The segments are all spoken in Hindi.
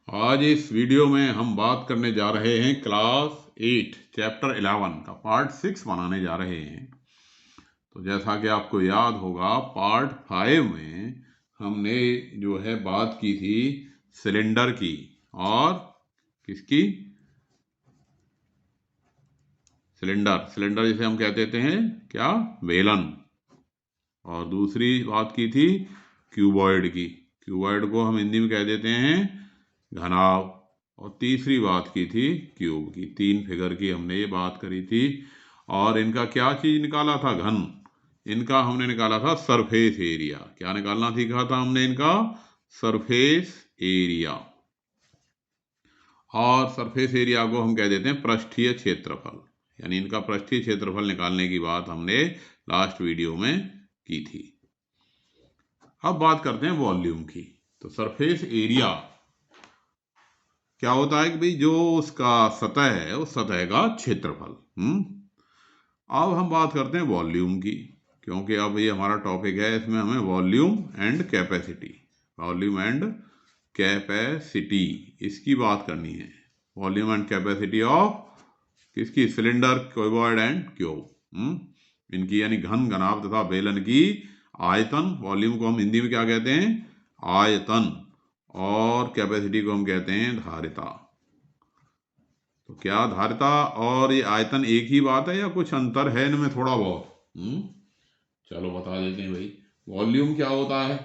आज इस वीडियो में हम बात करने जा रहे हैं क्लास 8 चैप्टर 11 का पार्ट 6 बनाने जा रहे हैं। तो जैसा कि आपको याद होगा पार्ट 5 में हमने जो है बात की थी सिलेंडर की और किसकी, सिलेंडर जिसे हम कह देते हैं क्या, बेलन। और दूसरी बात की थी क्यूबॉइड की, क्यूबॉइड को हम हिंदी में कह देते हैं घनाभ। और तीसरी बात की थी क्यूब की। 3 फिगर की हमने ये बात करी थी। और इनका क्या चीज निकाला था, घन। इनका हमने निकाला था सरफेस एरिया। क्या निकालना सीखा था हमने, इनका सरफेस एरिया। और सरफेस एरिया को हम कह देते हैं पृष्ठीय क्षेत्रफल, यानी इनका पृष्ठीय क्षेत्रफल निकालने की बात हमने लास्ट वीडियो में की थी। अब बात करते हैं वॉल्यूम की। तो सरफेस एरिया क्या होता है कि भाई जो उसका सतह है उस सतह का क्षेत्रफल। अब हम बात करते हैं वॉल्यूम की, क्योंकि अब ये हमारा टॉपिक है, इसमें हमें volume and capacity, volume and capacity इसकी बात करनी है। वॉल्यूम एंड कैपेसिटी ऑफ किसकी, सिलेंडर, क्यूबॉइड एंड क्यूब। इनकी यानी घन, घनाभ तथा बेलन की आयतन। वॉल्यूम को हम हिंदी में क्या कहते हैं, आयतन। और कैपेसिटी को हम कहते हैं धारिता। तो क्या धारिता और ये आयतन एक ही बात है या कुछ अंतर है इनमें थोड़ा बहुत? चलो बता देते हैं भाई। वॉल्यूम क्या होता है,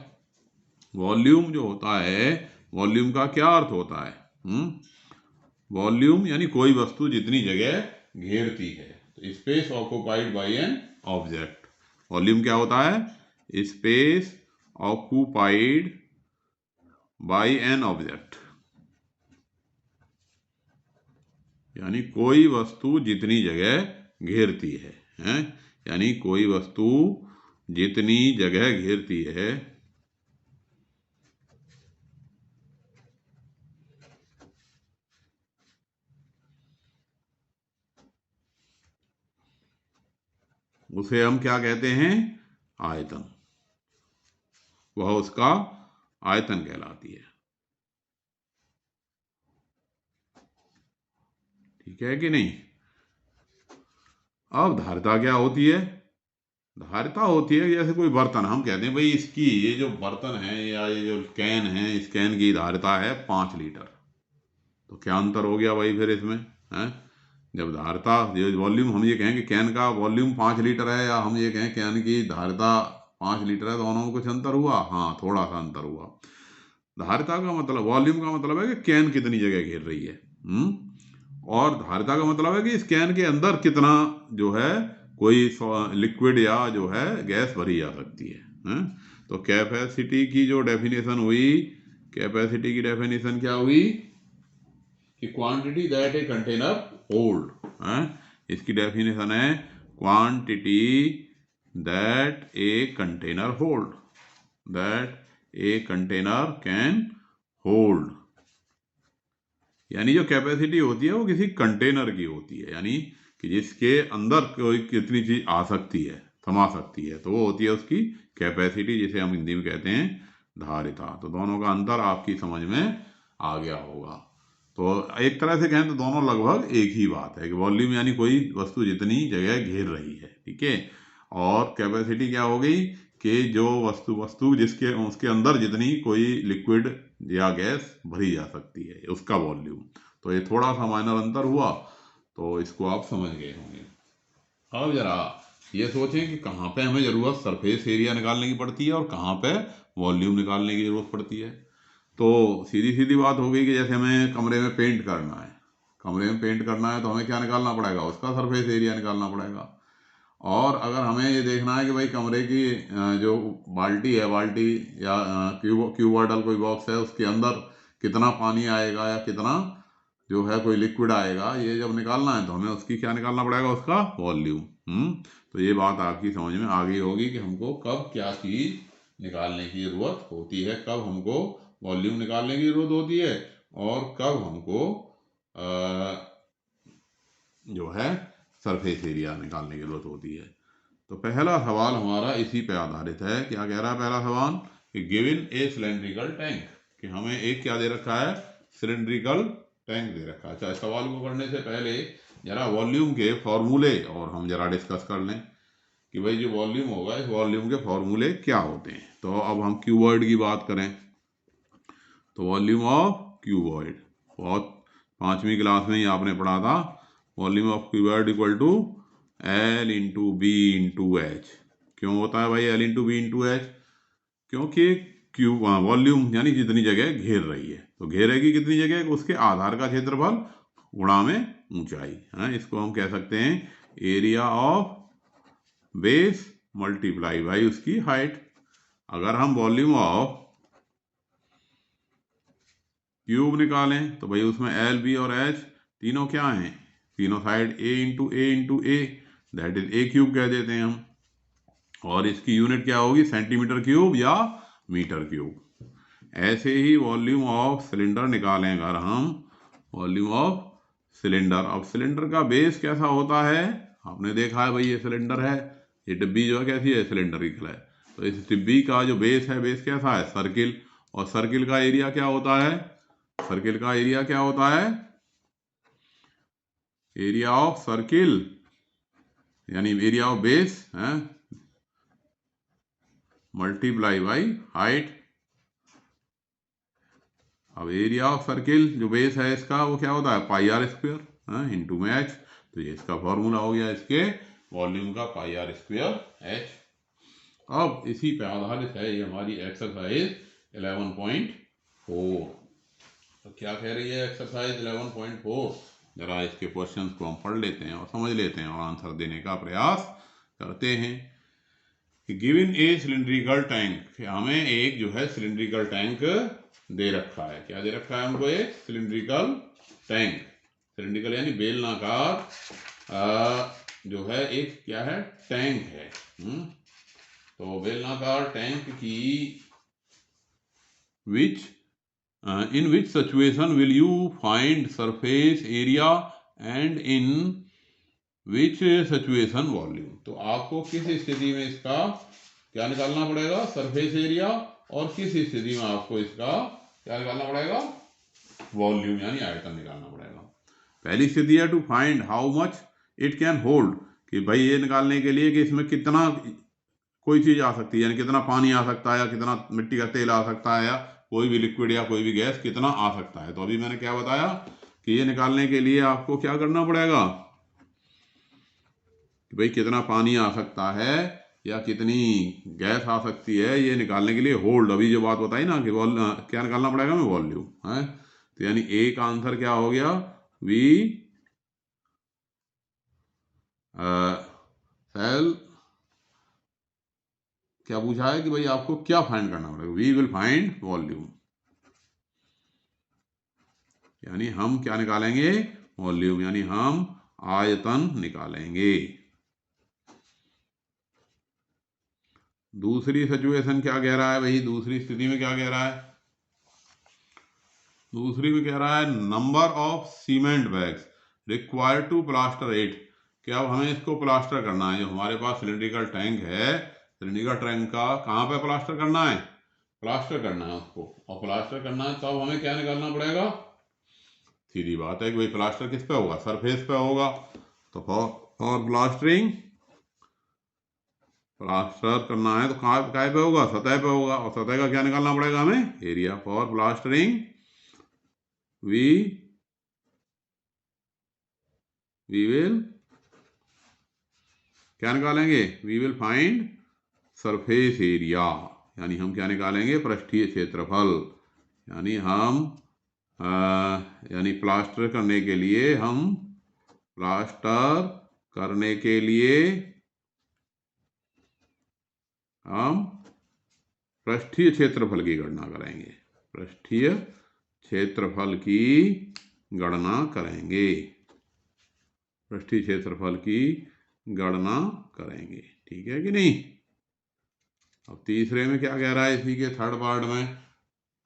वॉल्यूम जो होता है, वॉल्यूम का क्या अर्थ होता है? वॉल्यूम यानी कोई वस्तु जितनी जगह घेरती है। तो space occupied by an object. Volume क्या होता है, space occupied by an object, यानी कोई वस्तु जितनी जगह घेरती है, हैं? यानी कोई वस्तु जितनी जगह घेरती है उसे हम क्या कहते हैं, आयतन। वह उसका आयतन कहलाती है। ठीक है कि नहीं? अब धारिता क्या होती है? धारिता होती है जैसे कोई बर्तन, हम कहते हैं भाई इसकी, ये जो बर्तन है या ये जो कैन है, इस कैन की धारिता है 5 लीटर। तो क्या अंतर हो गया भाई फिर इसमें, है? जब धारिता, ये वॉल्यूम, हम ये कहें कि कैन का वॉल्यूम 5 लीटर है, या हम ये कहें कैन की धारिता 5 लीटर है, दोनों में कुछ अंतर हुआ? हाँ, थोड़ा सा अंतर हुआ। धारिता का मतलब, वॉल्यूम का मतलब है कि कैन कितनी जगह घेर रही है। और धारिता का मतलब है कि इस कैन के अंदर कितना जो है कोई लिक्विड या जो है गैस भरी जा सकती है? तो कैपेसिटी की जो डेफिनेशन हुई, कैपेसिटी की डेफिनेशन क्या हुई कि quantity that a container hold. इसकी डेफिनेशन है quantity that a container hold, that a container can hold. यानी जो कैपेसिटी होती है वो किसी कंटेनर की होती है, यानी कि जिसके अंदर कोई कितनी चीज आ सकती है, समा सकती है, तो वो होती है उसकी कैपेसिटी, जिसे हम हिंदी में कहते हैं धारिता। तो दोनों का अंतर आपकी समझ में आ गया होगा। तो एक तरह से कहें तो दोनों लगभग एक ही बात है कि वॉल्यूम यानी कोई वस्तु जितनी जगह घेर रही है, ठीक है। और कैपेसिटी क्या हो गई कि जो वस्तु जिसके उसके अंदर जितनी कोई लिक्विड या गैस भरी जा सकती है, उसका वॉल्यूम। तो ये थोड़ा सा माइनर अंतर हुआ, तो इसको आप समझ गए होंगे। अब जरा ये सोचें कि कहाँ पे हमें ज़रूरत सरफेस एरिया निकालने की पड़ती है और कहाँ पे वॉल्यूम निकालने की ज़रूरत पड़ती है। तो सीधी सीधी बात हो गई कि जैसे हमें कमरे में पेंट करना है, कमरे में पेंट करना है तो हमें क्या निकालना पड़ेगा, उसका सरफेस एरिया निकालना पड़ेगा। और अगर हमें ये देखना है कि भाई कमरे की जो बाल्टी है, बाल्टी या क्यूब बॉटल कोई बॉक्स है, उसके अंदर कितना पानी आएगा या कितना जो है कोई लिक्विड आएगा, ये जब निकालना है तो हमें उसकी क्या निकालना पड़ेगा, उसका वॉल्यूम। तो ये बात आपकी समझ में आ गई होगी कि हमको कब क्या चीज़ निकालने की ज़रूरत होती है, कब हमको वॉल्यूम निकालने की ज़रूरत होती है और कब हमको जो है सरफेस एरिया निकालने की ज़रूरत होती है। तो पहला सवाल हमारा इसी पे आधारित है। क्या कह रहा है पहला सवाल कि गिवन ए सिलेंड्रिकल टैंक, कि हमें एक क्या दे रखा है, सिलेंड्रिकल टैंक दे रखा है। अच्छा, सवाल को करने से पहले जरा वॉल्यूम के फॉर्मूले और हम जरा डिस्कस कर लें कि भाई जो वॉल्यूम होगा इस वॉल्यूम के फॉर्मूले क्या होते हैं। तो अब हम क्यूबॉइड की बात करें तो वॉल्यूम ऑफ क्यूबॉइड बहुत 5वीं क्लास में ही आपने पढ़ा था। Volume of cuboid equal to L into B into H. क्यों होता है भाई L into B into H? क्योंकि क्यूब वॉल्यूम यानी जितनी जगह घेर रही है तो घेरेगी कितनी जगह, उसके आधार का क्षेत्रफल गुणा में ऊंचाई है। इसको हम कह सकते हैं area of base multiply by उसकी हाइट। अगर हम वॉल्यूम ऑफ क्यूब निकालें तो भाई उसमें एल बी और एच तीनों क्या हैं, तीनों side A into A that is a cube कह देते हैं हम। और इसकी यूनिट क्या होगी, सेंटीमीटर क्यूब या मीटर क्यूब। ऐसे ही वॉल्यूम ऑफ सिलेंडर निकालें अगर हम, वॉल्यूम ऑफ सिलेंडर। अब सिलेंडर का बेस कैसा होता है, आपने देखा है भाई ये सिलेंडर है, ये डिब्बी जो है कैसी है, सिलेंडरिकल है। तो इस डिब्बी का जो बेस है, बेस कैसा है, सर्किल। और सर्किल का एरिया क्या होता है, सर्किल का एरिया क्या होता है, एरिया ऑफ सर्किल यानी एरिया ऑफ बेस है मल्टीप्लाई बाई हाइट। अब एरिया ऑफ सर्किल जो बेस है इसका वो क्या होता है, पाई आर स्क्वायर इंटू में एच। तो ये इसका फॉर्मूला हो गया इसके वॉल्यूम का, पाई आर स्क्वायर एच। अब इसी पे आधारित है ये हमारी एक्सरसाइज 11.4। तो क्या कह रही है एक्सरसाइज 11.4, जरा इसके क्वेश्चंस को हम पढ़ लेते हैं और समझ लेते हैं और आंसर देने का प्रयास करते हैं। गिवन ए सिलेंड्रिकल टैंक, हमें एक जो है सिलेंड्रिकल टैंक दे रखा है। क्या दे रखा है हमको, एक सिलेंड्रिकल टैंक। सिलेंड्रिकल यानी बेलनाकार जो है एक क्या है, टैंक है। तो बेलनाकार टैंक की in which situation will you find surface area and in which situation volume। तो आपको किस स्थिति में इसका क्या निकालना पड़ेगा, सरफेस एरिया, और किस स्थिति में आपको इसका क्या निकालना पड़ेगा, वॉल्यूम यानी आयतन निकालना पड़ेगा। पहली स्थिति है to find how much it can hold, कि भाई ये निकालने के लिए कि इसमें कितना कोई चीज आ सकती है, यानी कितना पानी आ सकता है या कितना मिट्टी का तेल आ सकता है या कोई भी लिक्विड या कोई भी गैस कितना आ सकता है। तो अभी मैंने क्या बताया कि ये निकालने के लिए आपको क्या करना पड़ेगा कि भाई कितना पानी आ सकता है या कितनी गैस आ सकती है, ये निकालने के लिए होल्ड, अभी जो बात बताई ना कि क्या निकालना पड़ेगा हमें, वॉल्यूम है। तो यानी ए का आंसर क्या हो गया, वी सेल क्या पूछा है कि भाई आपको क्या फाइंड करना पड़ेगा, वी विल फाइंड वॉल्यूम, यानी हम क्या निकालेंगे, वॉल्यूम, यानी हम आयतन निकालेंगे। दूसरी सिचुएशन क्या कह रहा है भाई, दूसरी स्थिति में क्या कह रहा है, दूसरी में कह रहा है number of cement bags required to plaster it. कि अब हमें इसको प्लास्टर करना है, जो हमारे पास सिलेंड्रिकल टैंक है, सिलेंड्रिकल टैंक का कहाँ पे प्लास्टर करना है, प्लास्टर करना है उसको। और प्लास्टर करना है तो अब हमें क्या निकालना पड़ेगा, सीधी बात है कि भाई प्लास्टर किस पे होगा, सरफेस पे होगा। तो फॉर प्लास्टरिंग, प्लास्टर करना है तो कहाँ पे होगा, सतह पे होगा। और सतह का क्या निकालना पड़ेगा हमें, area. For plastering we will क्या निकालेंगे, we will find surface area, यानी हम क्या निकालेंगे, पृष्ठीय क्षेत्रफल। यानी हम यानी प्लास्टर करने के लिए हम प्लास्टर करने के लिए हम पृष्ठीय क्षेत्रफल की गणना करेंगे, पृष्ठीय क्षेत्रफल की गणना करेंगे, पृष्ठीय क्षेत्रफल की गणना करेंगे। ठीक है कि नहीं। अब तीसरे में क्या कह रहा है, इसी के थर्ड पार्ट में,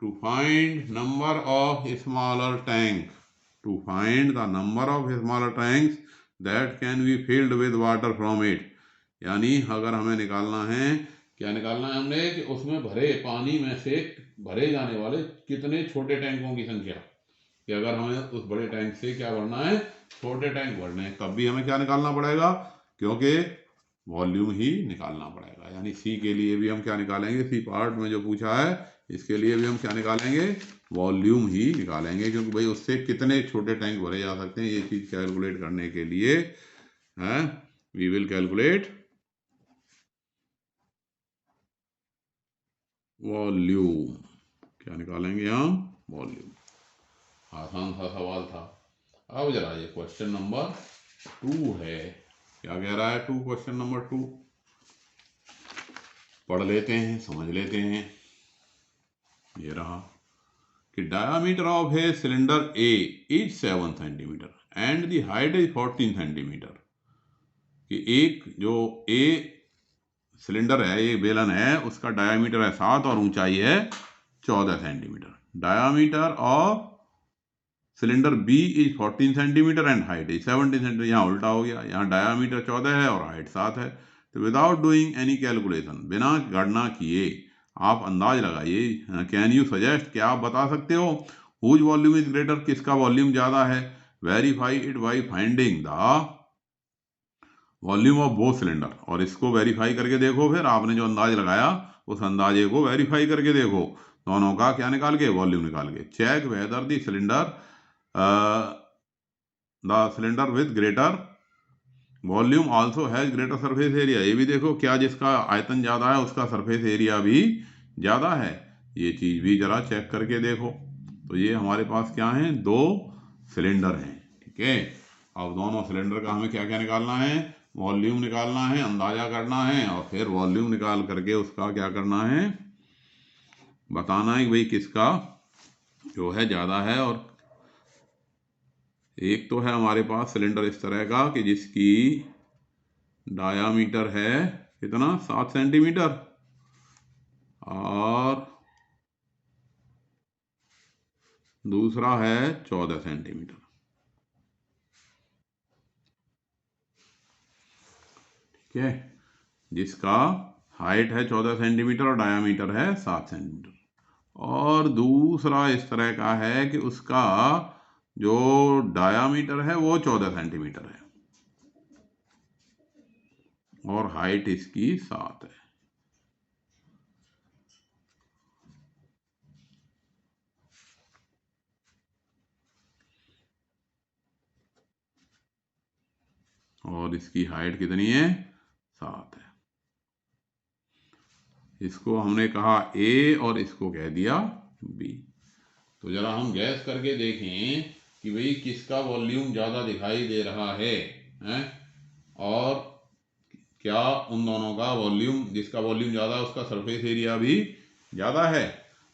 to find number of smaller tank, to find the number of smaller tanks that can be filled with water from it. यानी अगर हमें निकालना है, क्या निकालना है हमने, कि उसमें भरे पानी में से भरे जाने वाले कितने छोटे टैंकों की संख्या, कि अगर हमें उस बड़े टैंक से क्या भरना है, छोटे टैंक भरने हैं, तब भी हमें क्या निकालना पड़ेगा, क्योंकि वॉल्यूम ही निकालना पड़ेगा। यानी सी के लिए भी हम क्या निकालेंगे, सी पार्ट में जो पूछा है इसके लिए भी हम क्या निकालेंगे, वॉल्यूम ही निकालेंगे, क्योंकि भाई उससे कितने छोटे टैंक भरे जा सकते हैं ये चीज कैलकुलेट करने के लिए है, वी विल कैलकुलेट वॉल्यूम। क्या निकालेंगे हम, वॉल्यूम। आसान सा सवाल था। अब जरा ये क्वेश्चन नंबर 2 है, क्या कह रहा है 2, क्वेश्चन नंबर 2 पढ़ लेते हैं, समझ लेते हैं। ये रहा कि diameter of a cylinder A is 7 centimetre and the height is 14 centimetre. कि एक जो ए सिलेंडर है, ये बेलन है, उसका डायामीटर है 7 और ऊंचाई है 14 centimetre. Diameter of cylinder B is 14 centimetre and height is 17 centimetre. यहाँ उल्टा हो गया, यहाँ डायामीटर 14 है और हाइट 7 है। तो विदाउट डूइंग एनी कैलकुलेशन, बिना गणना किए आप अंदाज लगाइए। कैन यू सजेस्ट, क्या आप बता सकते हो, हुज वॉल्यूम इज ग्रेटर, किसका वॉल्यूम ज्यादा है। Verify it by finding the volume of both cylinder. और इसको वेरीफाई करके देखो, फिर आपने जो अंदाज लगाया उस अंदाजे को वेरीफाई करके देखो, दोनों का क्या निकाल के, वॉल्यूम निकाल के। Check whether the cylinder with greater volume also has greater surface area. ये भी देखो क्या जिसका आयतन ज्यादा है उसका सरफेस एरिया भी ज्यादा है, ये चीज भी जरा चेक करके देखो। तो ये हमारे पास क्या है, 2 सिलेंडर हैं, ठीक है। अब दोनों सिलेंडर का हमें क्या क्या निकालना है, वॉल्यूम निकालना है, अंदाजा करना है, और फिर वॉल्यूम निकाल करके उसका क्या करना है, बताना है कि भाई किसका जो है ज्यादा है। और एक तो है हमारे पास सिलेंडर इस तरह का कि जिसकी डायामीटर है कितना, 7 सेंटीमीटर, और दूसरा है 14 सेंटीमीटर, ठीक है, जिसका हाइट है 14 सेंटीमीटर और डायामीटर है 7 सेंटीमीटर। और दूसरा इस तरह का है कि उसका जो डायामीटर है वो 14 सेंटीमीटर है और हाइट इसकी 7 है। और इसकी हाइट कितनी है, 7 है। इसको हमने कहा ए और इसको कह दिया बी। तो जरा हम गैस करके देखें कि भाई किसका वॉल्यूम ज़्यादा दिखाई दे रहा है, हैं? और क्या उन दोनों का वॉल्यूम, जिसका वॉल्यूम ज़्यादा है उसका सरफेस एरिया भी ज़्यादा है।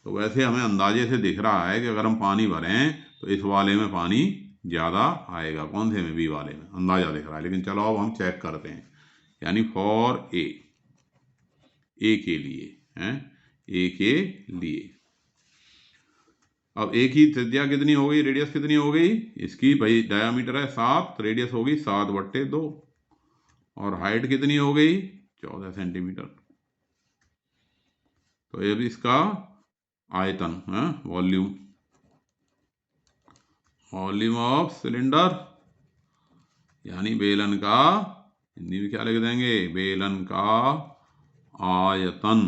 तो वैसे हमें अंदाजे से दिख रहा है कि अगर हम पानी भरें तो इस वाले में पानी ज़्यादा आएगा, कौन से में, बी वाले में, अंदाजा दिख रहा है। लेकिन चलो अब हम चेक करते हैं। यानी फॉर ए के लिए हैं, ए के लिए अब ए की त्रिज्या कितनी हो गई, रेडियस कितनी हो गई इसकी, भाई डायामीटर है 7, रेडियस हो गई 7/2, और हाइट कितनी हो गई 14 सेंटीमीटर। तो ये भी इसका आयतन है, वॉल्यूम, वॉल्यूम ऑफ सिलेंडर, यानी बेलन का, हिंदी में क्या लिख देंगे, बेलन का आयतन।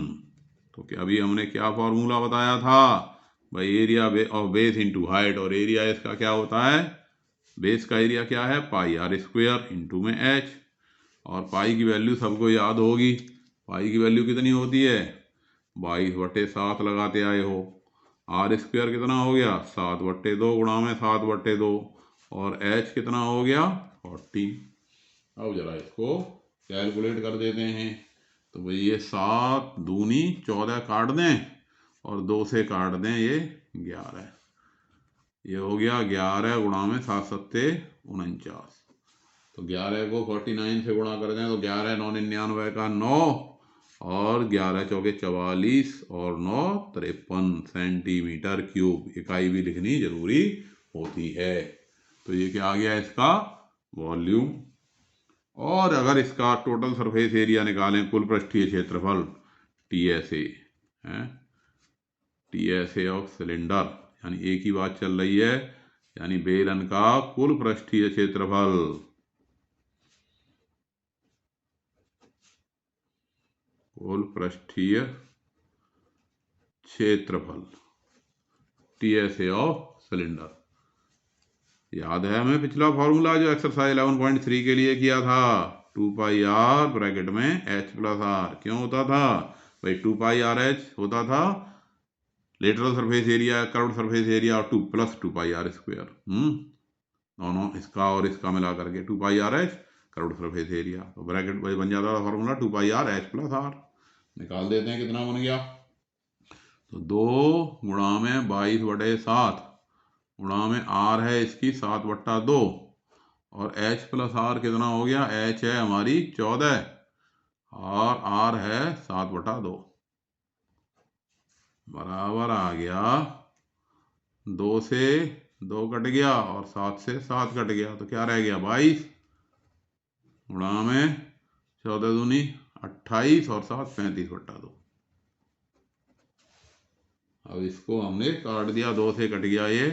तो क्या अभी हमने क्या फॉर्मूला बताया था भाई, area of base into height, और एरिया इसका क्या होता है, बेस का एरिया क्या है, πr² इंटू में h। और पाई की वैल्यू सबको याद होगी, पाई की वैल्यू कितनी होती है, 22/7 लगाते आए हो। r² कितना हो गया, 7/2 गुणा में 7/2, और h कितना हो गया 40। अब जरा इसको कैलकुलेट कर देते हैं। तो भाई ये 7 दूनी 14 काट दें और 2 से काट दें ये 11, ये हो गया 11 गुणा में 7×7 49। तो 11 को 49 से गुणा कर दें तो 11 9 99 का 9, और 11 चौके 44, और 9 53 सेंटीमीटर क्यूब। इकाई भी लिखनी जरूरी होती है। तो ये क्या आ गया इसका वॉल्यूम। और अगर इसका टोटल सरफेस एरिया निकालें, कुल पृष्ठीय क्षेत्रफल, TSA है, TSA ऑफ सिलेंडर, यानी ए की बात चल रही है, यानी बेलन का कुल पृष्ठीय क्षेत्रफल, कुल पृष्ठीय क्षेत्रफल टीएसए ऑफ सिलेंडर। याद है हमें पिछला फॉर्मूला जो एक्सरसाइज 11.3 के लिए किया था, 2 पाई आर ब्रैकेट में एच प्लस आर। क्यों होता था भाई? 2 पाई आर एच होता था lateral surface area, curved surface area, और 2 प्लस 2 पाई आर स्क्वायर, दोनों इसका और इसका मिला करके 2 pi r h curved surface area. तो ब्रैकेट बन जाता था formula 2 pi r h plus r. निकाल देते हैं कितना बन गया। तो 2 गुणा में 22/7 गुणा में आर है इसकी 7/2, और एच प्लस आर कितना हो गया? एच है हमारी 14 और आर है 7/2, बराबर आ गया 2 से 2 कट गया और 7 से 7 कट गया, तो क्या रह गया? 22 गुणा में 14 दूनी 28 और 7 35/2। अब इसको हमने काट दिया, 2 से कट गया ये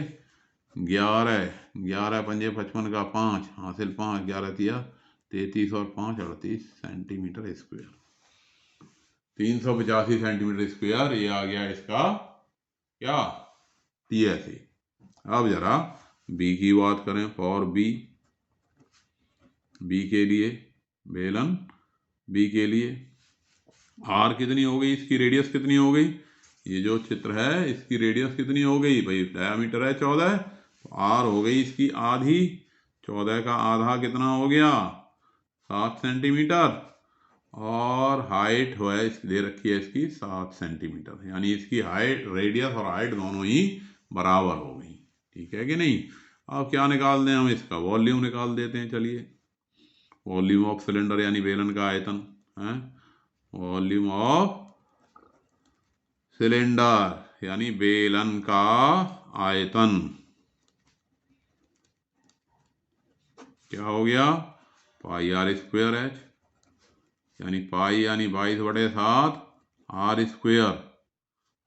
11, 11 पंजे 55 का 5 हासिल 5, 11 तिया 33 और 5 38 सेंटीमीटर स्क्वायर, 385 सेंटीमीटर स्क्वायर। ये आ गया इसका क्या? टीएसए। अब जरा बी की बात करें। फॉर बी, बी के लिए बेलन बी के लिए आर कितनी हो गई? इसकी रेडियस कितनी हो गई? ये जो चित्र है इसकी रेडियस कितनी हो गई भाई? डायमीटर है 14, तो आर हो गई इसकी आधी। 14 का आधा कितना हो गया? 7 सेंटीमीटर, और हाइट है दे रखी है इसकी 7 सेंटीमीटर, यानी इसकी हाइट, रेडियस और हाइट दोनों ही बराबर हो गई। ठीक है कि नहीं? अब क्या निकाल दें हम? इसका वॉल्यूम निकाल देते हैं। चलिए, वॉल्यूम ऑफ सिलेंडर यानी बेलन का आयतन है, वॉल्यूम ऑफ सिलेंडर यानी बेलन का आयतन क्या हो गया? पाई आर स्क्वायर एच, यानी पाई यानी 22/7 आर स्क्वायर,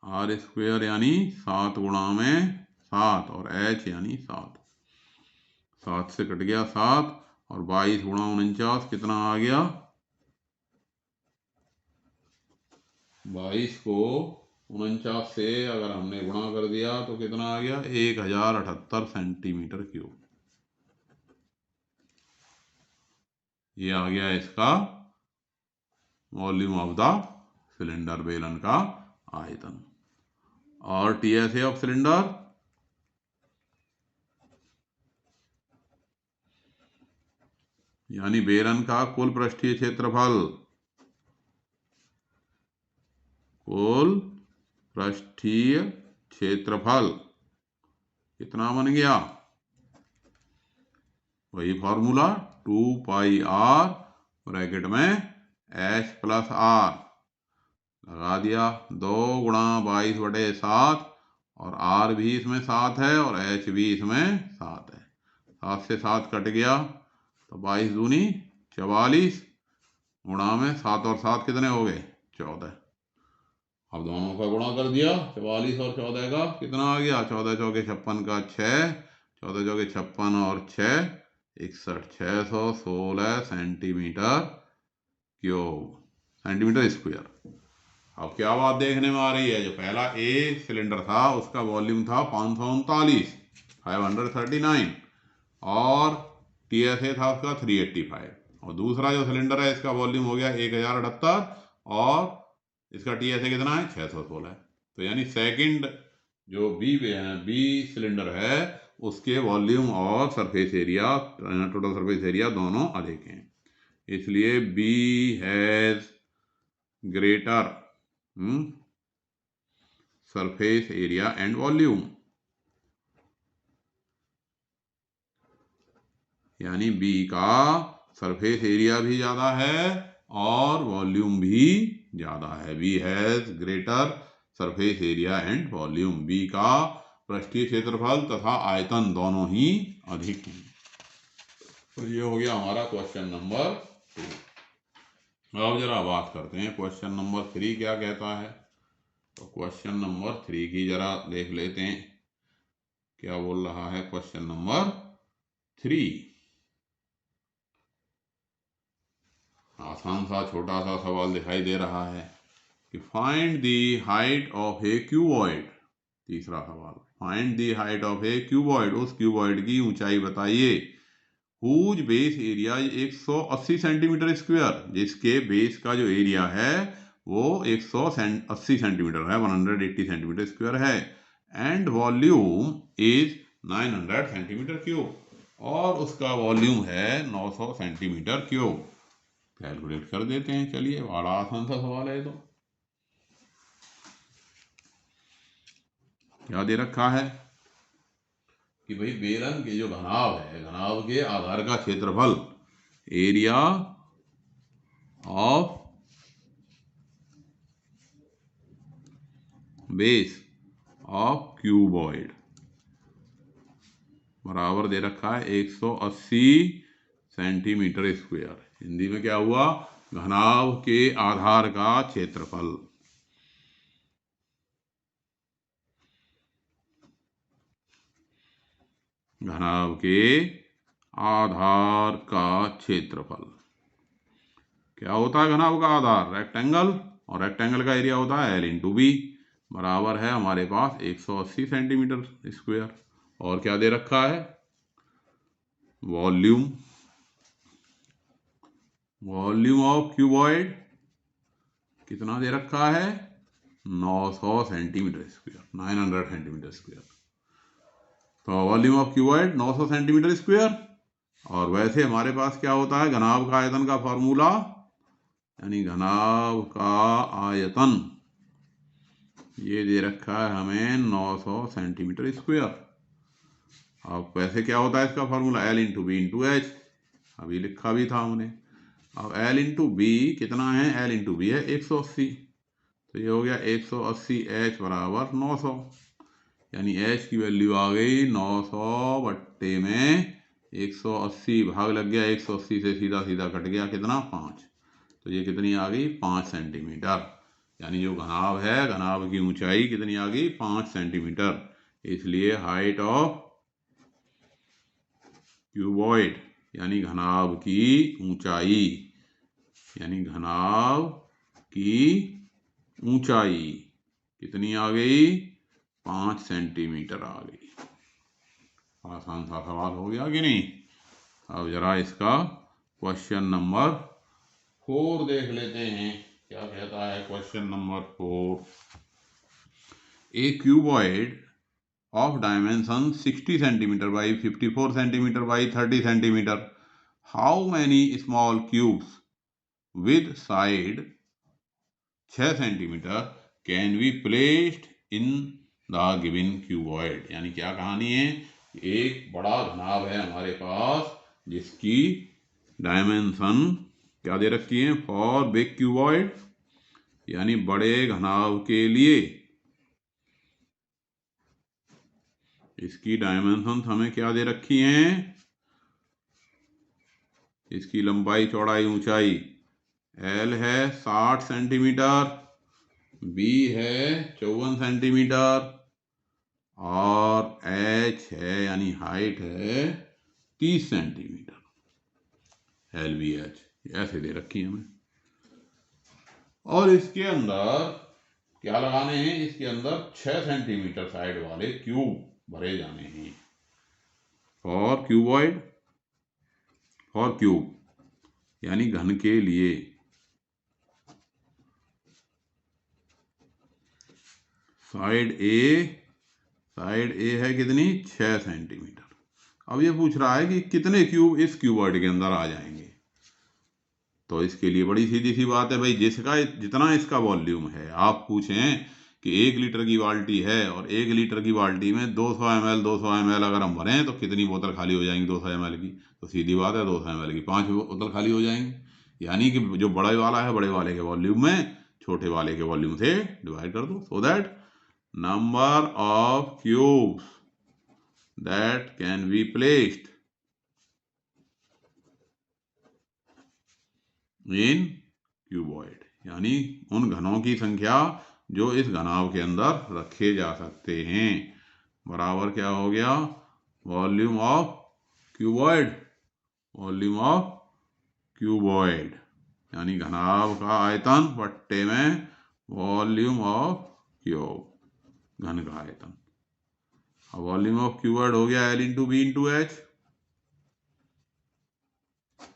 आर स्क्वायर यानी 7 गुणा में 7 और एच यानी 7, 7 से कट गया 7 और 22 गुणा 49 कितना आ गया? 22 को 49 से अगर हमने गुणा कर दिया तो कितना आ गया? 1078 सेंटीमीटर क्यूब। ये आ गया इसका वॉल्यूम ऑफ द सिलेंडर, बेलन का आयतन। और टीएसए ऑफ सिलेंडर यानी बेलन का कुल पृष्ठीय क्षेत्रफल, कुल पृष्ठीय क्षेत्रफल कितना बन गया? वही फॉर्मूला 2 पाई आर ब्रैकेट में एच प्लस आर लगा दिया, 2 गुणा 22/7, और आर भी इसमें 7 है और एच भी इसमें 7 है। 7 से 7 कट गया तो 22 दूनी 44 गुणा में 7 और 7 कितने हो गए? 14। अब दोनों का गुणा कर दिया, 44 और 14 का कितना आ गया? 14 चौके 56 का 6, 14 चौके 56 और 6 61, 616 सेंटीमीटर क्यूब, सेंटीमीटर स्क्वायर। अब क्या बात देखने में आ रही है? जो पहला ए सिलेंडर था उसका वॉल्यूम था 539, 539, और टीएसए था उसका 385, और दूसरा जो सिलेंडर है इसका वॉल्यूम हो गया 1078 और इसका टीएसए कितना है? 616। तो यानी सेकंड जो बी सिलेंडर है उसके वॉल्यूम और surface area, total surface area दोनों अधिक हैं, इसलिए B has greater surface area and volume, यानी बी का सरफेस एरिया भी ज्यादा है और वॉल्यूम भी ज्यादा है। B has greater surface area and volume, B का पृष्ठीय क्षेत्रफल तथा आयतन दोनों ही अधिक हैं। तो ये हो गया हमारा क्वेश्चन नंबर 2। अब जरा बात करते हैं क्वेश्चन नंबर 3 क्या कहता है। तो क्वेश्चन नंबर 3 की जरा देख लेते हैं क्या बोल रहा है क्वेश्चन नंबर 3। आसान सा छोटा सा सवाल दिखाई दे रहा है कि find the height of a cuboid. तीसरा सवाल, find the height of a cuboid, उस क्यूबॉइड की ऊंचाई बताइए। Whose base area 180 centimetre square, जिसके बेस का जो एरिया है वो 180 सेंटीमीटर है, 180 सेंटीमीटर स्क्वायर है। And volume is 900 centimetre cube, और उसका वॉल्यूम है 900 सेंटीमीटर क्यूब। कैलकुलेट कर देते हैं। चलिए, बड़ा आसान सा सवाल है। तो क्या दे रखा है कि भाई बेलन के जो घनाभ है, घनाभ के आधार का क्षेत्रफल, area of base of cuboid बराबर दे रखा है 180 सेंटीमीटर स्क्वायर। हिंदी में क्या हुआ, घनाभ के आधार का क्षेत्रफल। घनाभ के आधार का क्षेत्रफल क्या होता है? घनाभ का आधार रेक्टेंगल, और रेक्टेंगल का एरिया होता है L इंटू बी, बराबर है हमारे पास 180 सेंटीमीटर स्क्वायर। और क्या दे रखा है? वॉल्यूम, वॉल्यूम ऑफ क्यूबॉइड कितना दे रखा है? 900 सेंटीमीटर स्क्वायर, 900 सेंटीमीटर स्क्वायर। तो volume of cuboid 900 centimetre square. और वैसे हमारे पास क्या होता है? घनाभ का आयतन का फॉर्मूला, यानी घनाभ का आयतन ये दे रखा है हमें 900 सेंटीमीटर स्क्वायर। अब वैसे क्या होता है इसका formula? L into B into H, अभी लिखा भी था हमने। अब L इंटू बी कितना है? L इंटू बी है 180, तो ये हो गया 180 H बराबर 900, यानी H की वैल्यू आ गई 900 बट्टे में 180, भाग लग गया 180 से, सीधा सीधा कट गया कितना? 5। तो ये कितनी आ गई? 5 सेंटीमीटर। यानी जो घनाभ है, घनाभ की ऊंचाई कितनी आ गई? 5 सेंटीमीटर। इसलिए हाइट ऑफ क्यूबॉइड यानी घनाभ की ऊंचाई, यानी घनाभ की ऊंचाई कितनी आ गई? 5 सेंटीमीटर आ गई। आसान सा सवाल हो गया कि नहीं? अब जरा इसका क्वेश्चन नंबर 4 देख लेते हैं। क्या कहता है question number 4? A cuboid of dimension 60 centimeter by 54 centimeter by 30 centimeter. How many small cubes with side 6 centimeter can be placed in the given cuboid? यानी क्या कहानी है? एक बड़ा घनाभ है हमारे पास जिसकी डायमेंशन क्या दे रखी है? फॉर बिग क्यूबॉइड, यानी बड़े घनाभ के लिए इसकी डायमेंशन हमें क्या दे रखी हैं? इसकी लंबाई, चौड़ाई, ऊंचाई L है 60 सेंटीमीटर, B है 54 सेंटीमीटर, और H है यानी हाइट है 30 सेंटीमीटर। LVH ऐसे दे रखी है हमें। और इसके अंदर क्या लगाने हैं? इसके अंदर 6 सेंटीमीटर साइड वाले क्यूब भरे जाने हैं। फॉर क्यूबॉइड, फॉर क्यूब यानी घन के लिए। साइड ए है कितनी? 6 सेंटीमीटर। अब ये पूछ रहा है कि कितने क्यूब इस क्यूबॉइड के अंदर आ जाएंगे। तो इसके लिए बड़ी सीधी सी बात है भाई, जिसका जितना इसका वॉल्यूम है, आप पूछें कि 1 लीटर की बाल्टी है और 1 लीटर की बाल्टी में 200 ml अगर हम भरें तो कितनी बोतल खाली हो जाएंगी 200 ml की? तो सीधी बात है 200 ml की 5 बोतल खाली हो जाएंगी। यानी कि जो बड़ा वाला है, बड़े वाले के वॉल्यूम में छोटे वाले के वॉल्यूम से डिवाइड कर दो, so that number of cubes that can be placed in cuboid, यानी उन घनों की संख्या जो इस घनाभ के अंदर रखे जा सकते हैं। बराबर क्या हो गया, volume of cuboid, volume of cuboid यानी घनाभ का आयतन बट्टे में वॉल्यूम ऑफ क्यूब, घन का आयतन। अब वॉल्यूम ऑफ क्यूबॉइड हो गया L into B into H,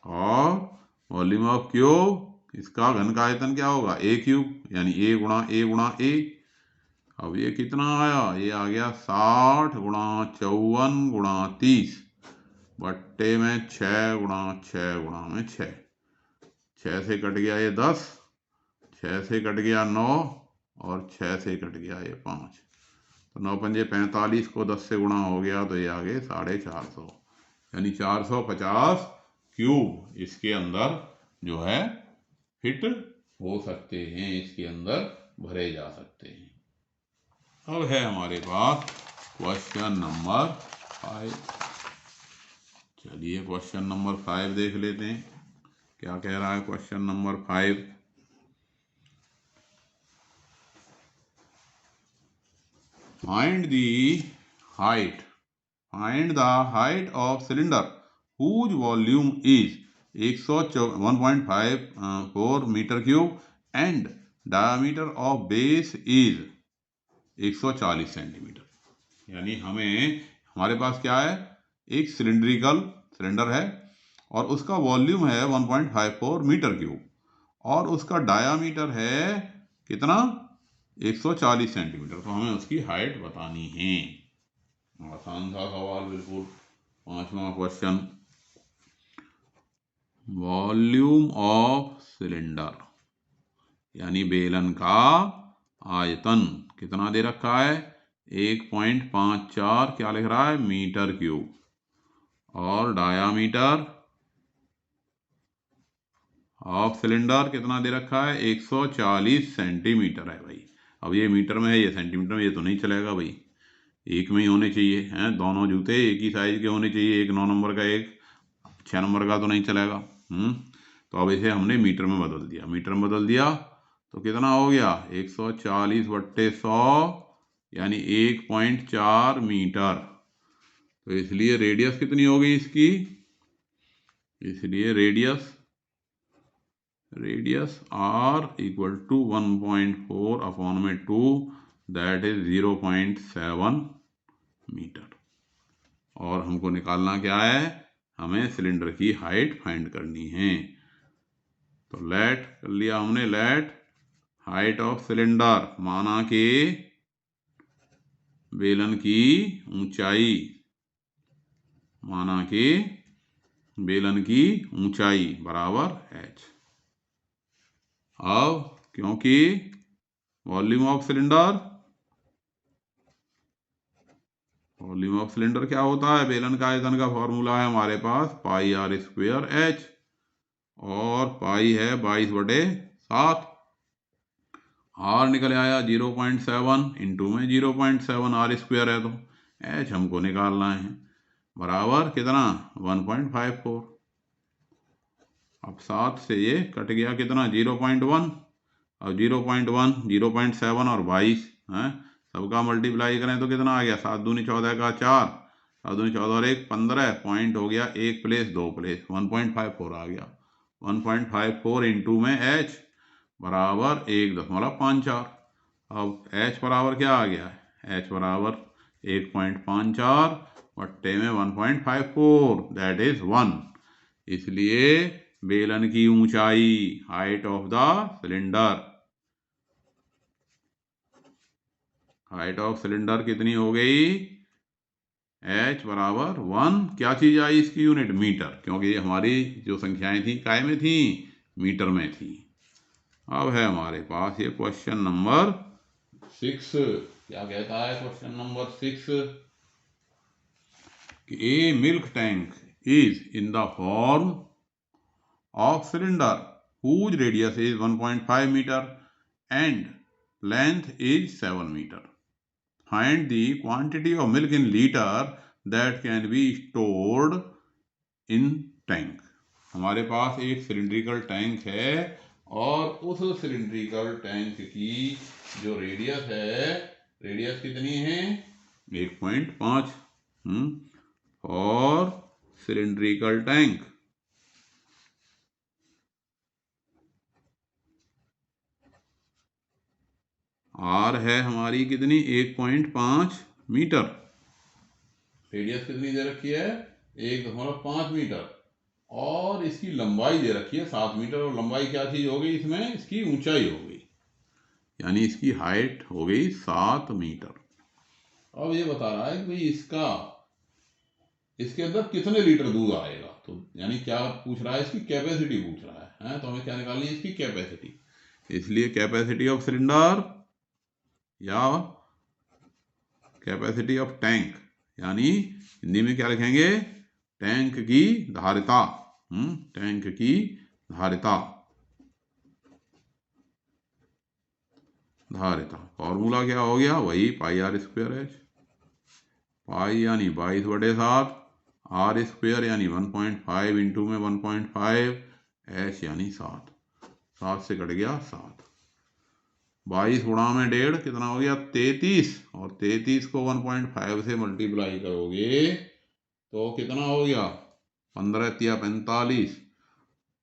और वॉल्यूम ऑफ क्यूब इसका घन का आयतन क्या होगा, ए क्यूब यानी ए गुणा ए गुणा ए। अब ये कितना आया, ये आ गया 60 गुणा 54 गुणा 30 बट्टे में 6 गुणा 6 गुणा में 6, 6 से कट गया ये 10, 6 से कट गया 9 और 6 से कट गया ये 5, तो 9 पंजे 45 को 10 से गुणा हो गया तो ये आ गए 450, यानी 450 क्यूब इसके अंदर जो है फिट हो सकते हैं, इसके अंदर भरे जा सकते हैं। अब है हमारे पास क्वेश्चन नंबर 5। चलिए क्वेश्चन नंबर 5 देख लेते हैं, क्या कह रहा है question number 5। Find the height of cylinder whose volume is 1.54 metre cube and diameter of base is 140 centimetre. यानी हमारे पास क्या है, एक सिलेंडर है और उसका वॉल्यूम है 1.54 मीटर क्यूब और उसका डायामीटर है कितना, 140 सेंटीमीटर। तो हमें उसकी हाइट बतानी है। आसान सा सवाल बिल्कुल। 5वां क्वेश्चन, वॉल्यूम ऑफ सिलेंडर यानी बेलन का आयतन कितना दे रखा है, 1.54 क्या लिख रहा है, मीटर क्यूब, और डायामीटर ऑफ सिलेंडर कितना दे रखा है, 140 सेंटीमीटर है भाई। अब ये मीटर में है, ये सेंटीमीटर में, ये तो नहीं चलेगा भाई, एक में ही होने चाहिए हैं, दोनों जूते एक ही साइज के होने चाहिए, एक 9 नंबर का एक 6 नंबर का तो नहीं चलेगा। तो अब इसे हमने मीटर में बदल दिया, मीटर में बदल दिया तो कितना हो गया, 140/100 यानी 1.4 मीटर। तो इसलिए रेडियस कितनी हो गई इसकी, इसलिए radius R equal to 1.4/2 that is 0.7 metre. और हमको निकालना क्या है, हमें सिलेंडर की हाइट फाइंड करनी है। तो लेट कर लिया हमने, लेट हाइट ऑफ सिलेंडर माना कि बेलन की ऊंचाई, माना कि बेलन की ऊंचाई बराबर h। अब क्योंकि वॉल्यूम ऑफ सिलेंडर क्या होता है, बेलन का आयतन का फॉर्मूला है हमारे पास πr²h और पाई है 22/7, r निकल आया 0.7 इंटू में 0.7 r² है तो h हमको निकालना है, बराबर कितना 1.54। अब 7 से ये कट गया कितना 0.1, अब 0.1 0.7 और 22 है, सबका मल्टीप्लाई करें तो कितना आ गया, 7 दूनी 14 का 4, 7 दूनी 14 और 1 15, पॉइंट हो गया 1 प्लेस 2 प्लेस 1.54 आ गया। 1.54 इंटू में h बराबर 1.54। अब h बराबर क्या आ गया, h बराबर 1.54 बट्टे में 1.54 दैट इज 1। इसलिए बेलन की ऊंचाई, height of the cylinder, height of cylinder कितनी हो गई, h बराबर 1, क्या चीज आई इसकी यूनिट, मीटर, क्योंकि हमारी जो संख्याएं थी काय में थी, मीटर में थी। अब है हमारे पास ये क्वेश्चन नंबर 6। क्या कहता है क्वेश्चन नंबर 6 कि a milk tank is in the form of cylinder whose radius is 1.5 meter and length is 7 meter. Find the quantity of milk in liter that can be stored in tank. हमारे पास एक सिलिंड्रिकल टैंक है और उस सिलिंड्रिकल टैंक की जो रेडियस है, रेडियस कितनी है, 1.5 और सिलिंड्रिकल टैंक आर है हमारी कितनी 1.5 मीटर, रेडियस कितनी दे रखी है 1.5 मीटर और इसकी लंबाई दे रखी है 7 मीटर। और लंबाई क्या चीज हो गई इसमें, इसकी ऊंचाई हो गई, यानी इसकी हाइट हो गई 7 मीटर। अब ये बता रहा है कि भाई इसके अंदर कितने लीटर दूध आएगा, तो यानी क्या पूछ रहा है, इसकी कैपेसिटी पूछ रहा है तो हमें क्या निकालनी है इसकी कैपेसिटी। इसलिए कैपेसिटी ऑफ सिलेंडर या कैपेसिटी ऑफ टैंक, यानी हिंदी में क्या लिखेंगे, टैंक की धारिता, टैंक की धारिता, फॉर्मूला क्या हो गया, वही पाई आर स्क्वायर एच, पाई यानी 22/7, आर स्क्वायर यानी 1.5 इंटू में 1.5, एच यानी 7, 7 से कट गया 7, 22 गुणा में 1.5 कितना हो गया 33, और 33 को 1.5 से मल्टीप्लाई करोगे तो कितना हो गया 15 या 45,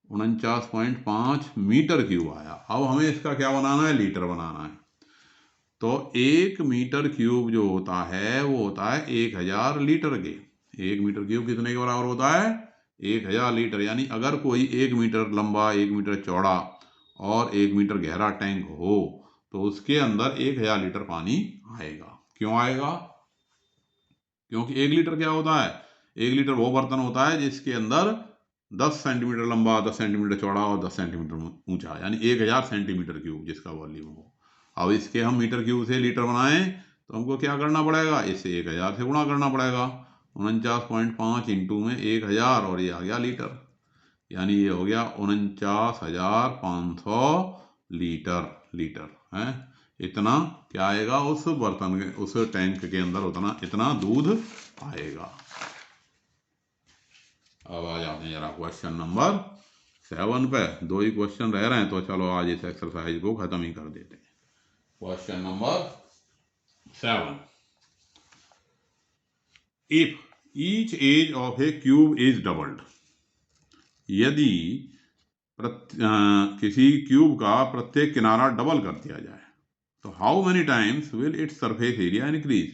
49.5 मीटर क्यूब आया। अब हमें इसका क्या बनाना है, लीटर बनाना है। तो 1 मीटर क्यूब जो होता है वो होता है 1000 लीटर के। 1 मीटर क्यूब कितने के बराबर होता है 1000 लीटर। यानी अगर कोई 1 मीटर लंबा 1 मीटर चौड़ा और 1 मीटर गहरा टैंक हो तो उसके अंदर 1000 लीटर पानी आएगा। क्यों आएगा, क्योंकि 1 लीटर क्या होता है, 1 लीटर वो बर्तन होता है जिसके अंदर 10 सेंटीमीटर लंबा 10 सेंटीमीटर चौड़ा और 10 सेंटीमीटर ऊंचा, यानी 1000 सेंटीमीटर क्यूब जिसका वॉल्यूम हो। अब इसके हम मीटर क्यूब से लीटर बनाएं तो हमको क्या करना पड़ेगा, इसे 1000 से गुणा करना पड़ेगा। 49.5 इंटू में 1000 और ये आ गया लीटर, यानी ये हो गया 49,500 लीटर है। इतना क्या आएगा उस बर्तन के उस टैंक के अंदर, इतना दूध आएगा। अब आ जाते हैं जरा क्वेश्चन नंबर 7 पे। 2 ही क्वेश्चन रह रहे हैं तो चलो आज इस एक्सरसाइज को खत्म ही कर देते हैं। Question number 7, if each edge of a cube is doubled, यदि किसी क्यूब का प्रत्येक किनारा डबल कर दिया जाए तो how many times will its surface area increase,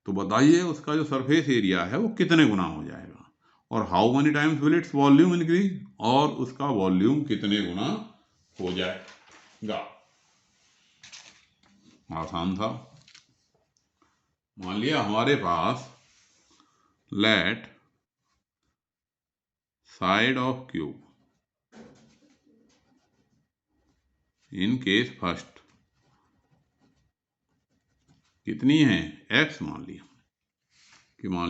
तो बताइए उसका जो सरफेस एरिया है वो कितने गुना हो जाएगा, और how many times will its volume increase, और उसका वॉल्यूम कितने गुना हो जाएगा। आसान था। मान लिया हमारे पास let side of cube in case first कितनी है x, मान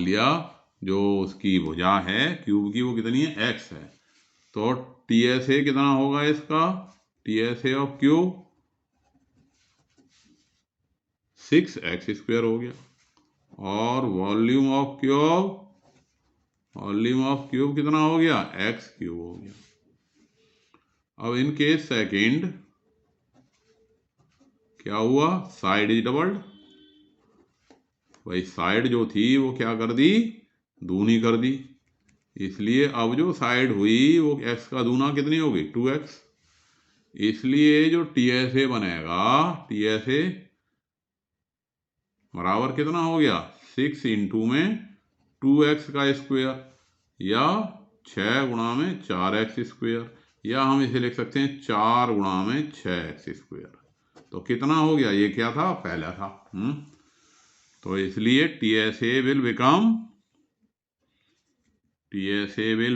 लिया जो उसकी भुजा है क्यूब की वो कितनी है x है, तो TSA कितना होगा इसका, TSA ऑफ क्यूब 6x² हो गया, और वॉल्यूम ऑफ क्यूब कितना हो गया x³ हो गया। अब इन केस सेकेंड क्या हुआ, साइड इज डबल्ड, भाई साइड जो थी वो क्या कर दी, दूनी कर दी, इसलिए अब जो साइड हुई वो x का दूना कितनी हो गई 2x, इसलिए जो TSA बनेगा, TSA बराबर कितना हो गया 6 इंटू में 2x का स्क्वायर, या 6 गुणा में 4x², या हम इसे लिख सकते हैं 4 गुणा में 6x²। तो कितना हो गया, ये क्या था पहला था। तो इसलिए TSA विल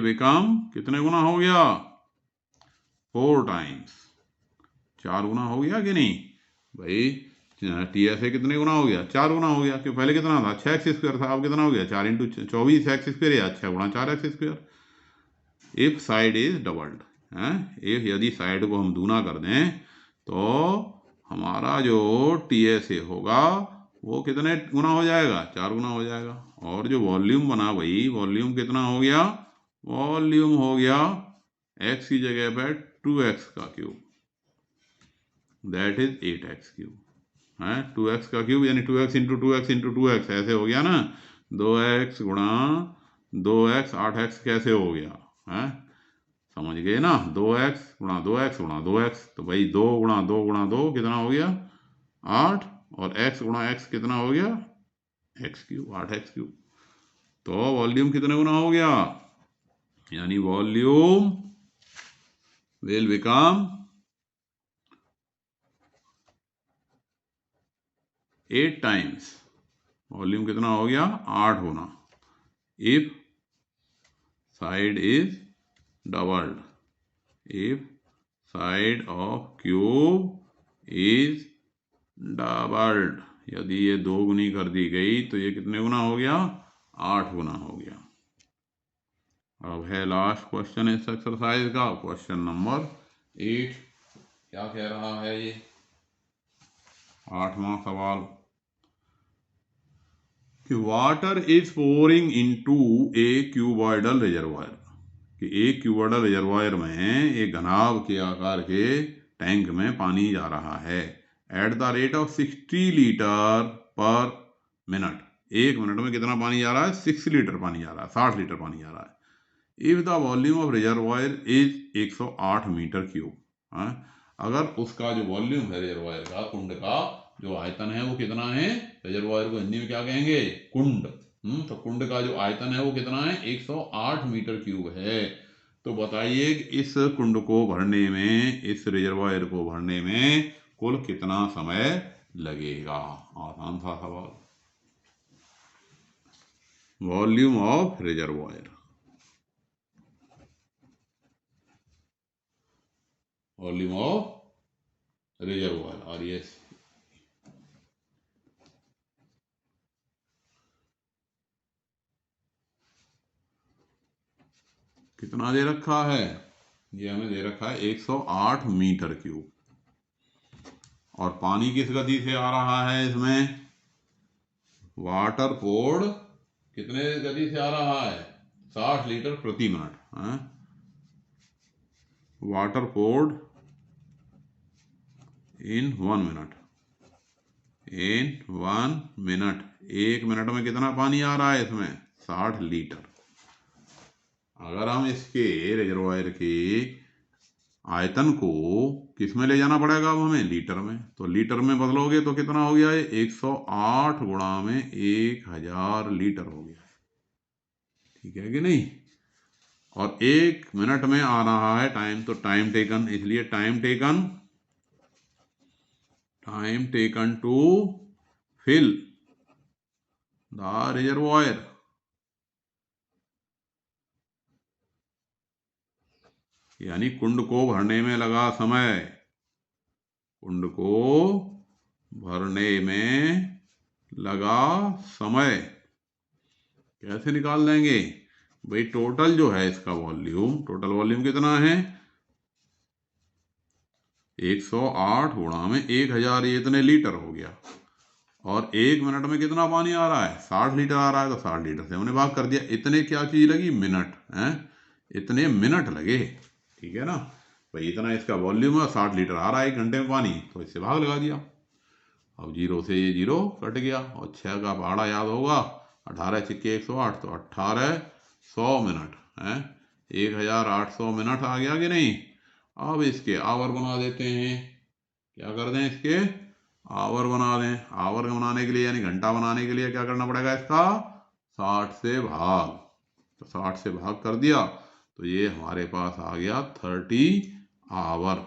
बिकम कितने गुना हो गया 4 टाइम्स, 4 गुना हो गया कि नहीं भाई। TSA कितने गुना हो गया 4 गुना हो गया, क्योंकि पहले कितना था 6x² था, अब कितना हो गया 4 इंटू 24x², या 6 गुणा 4x²। If side is doubled है, इफ यदि साइड को हम दूना कर दें तो हमारा जो TSA होगा वो कितने गुना हो जाएगा 4 गुना हो जाएगा। और जो वॉल्यूम बना भाई, वॉल्यूम कितना हो गया, वॉल्यूम हो गया x की जगह पर 2x का क्यूब, दैट इज 8x³। है 2x का क्यूब यानी 2x into 2x into 2x ऐसे हो गया ना। 2x गुणा 2x 8x कैसे हो गया है, समझ गए ना। 2x गुणा 2x गुणा 2x, तो भाई 2 गुणा 2 गुणा 2 कितना हो गया 8, और x गुणा x कितना हो गया x क्यूब 8x क्यूब। तो वॉल्यूम कितने गुना हो गया, यानी volume will become 8 times, volume कितना हो गया 8 गुना, if side is doubled, if side of cube is doubled, यदि ये 2 गुनी कर दी गई तो ये कितने गुना हो गया 8 गुना हो गया। अब है लास्ट क्वेश्चन इस एक्सरसाइज का, क्वेश्चन नंबर 8। क्या कह रहा है ये 8वां सवाल कि water is pouring into A cuboidal reservoir, कि एक क्यूबॉइडल रिजर्वायर में एक घनाभ के आकार के टैंक में पानी जा रहा है at the rate of 60 litre पर मिनट, 1 मिनट में कितना पानी जा रहा है 6 लीटर पानी जा रहा है, 60 लीटर पानी जा रहा है। If the volume of reservoir is 108 metre cube, अगर उसका जो वॉल्यूम है रिजर्वायर का, कुंड का जो आयतन है वो कितना है, रिजर्वायर को हिंदी में क्या कहेंगे कुंड, तो कुंड का जो आयतन है वो कितना है 108 मीटर क्यूब है। तो बताइए इस कुंड को भरने में, इस रिजर्वायर को भरने में कुल कितना समय लगेगा। आसान सा सवाल। Volume of reservoir, volume of reservoir और ये कितना दे रखा है, ये हमें दे रखा है 108 मीटर क्यूब, और पानी किस गति से आ रहा है इसमें, वाटर पोर्ड कितने गति से आ रहा है 60 लीटर प्रति मिनट, वाटर पोर्ड इन 1 मिनट, इन 1 मिनट, 1 मिनट में कितना पानी आ रहा है इसमें 60 लीटर। अगर हम इसके रिजर्वायर के आयतन को किस में ले जाना पड़ेगा अब हमें, लीटर में, तो लीटर में बदलोगे तो कितना हो गया है 108 गुणा में 1000 लीटर हो गया, ठीक है कि नहीं। और 1 मिनट में आ रहा है टाइम, तो टाइम टेकन, इसलिए time taken to fill the reservoir, यानी कुंड को भरने में लगा समय, कुंड को भरने में लगा समय कैसे निकाल देंगे भाई, टोटल जो है इसका वॉल्यूम, टोटल वॉल्यूम कितना है 108 गुणा में 1000, ये इतने लीटर हो गया, और 1 मिनट में कितना पानी आ रहा है 60 लीटर आ रहा है, तो 60 लीटर से हमने भाग कर दिया, इतने क्या चीज लगी मिनट, इतने मिनट लगे, ठीक है ना भाई, इतना इसका वॉल्यूम है 60 लीटर आ रहा है 1 घंटे में पानी, तो इससे भाग लगा दिया। अब 0 से ये 0 कट गया, और 6 का पहाड़ा याद होगा, 18 छिक्के 108, तो 1800 मिनट है, 1800 मिनट आ गया कि नहीं। अब इसके आवर बना देते हैं, क्या कर दें इसके आवर बना दें, आवर बनाने के लिए यानी घंटा बनाने के लिए क्या करना पड़ेगा इसका 60 से भाग, तो 60 से भाग कर दिया, तो ये हमारे पास आ गया 30 आवर,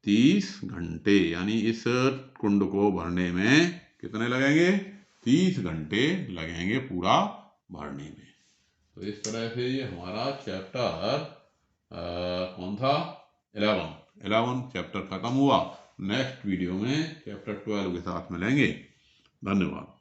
30 घंटे, यानी इस कुंड को भरने में कितने लगेंगे 30 घंटे लगेंगे पूरा भरने में। तो इस तरह से ये हमारा चैप्टर कौन था 11 चैप्टर खत्म हुआ। नेक्स्ट वीडियो में चैप्टर 12 के साथ मिलेंगे। धन्यवाद।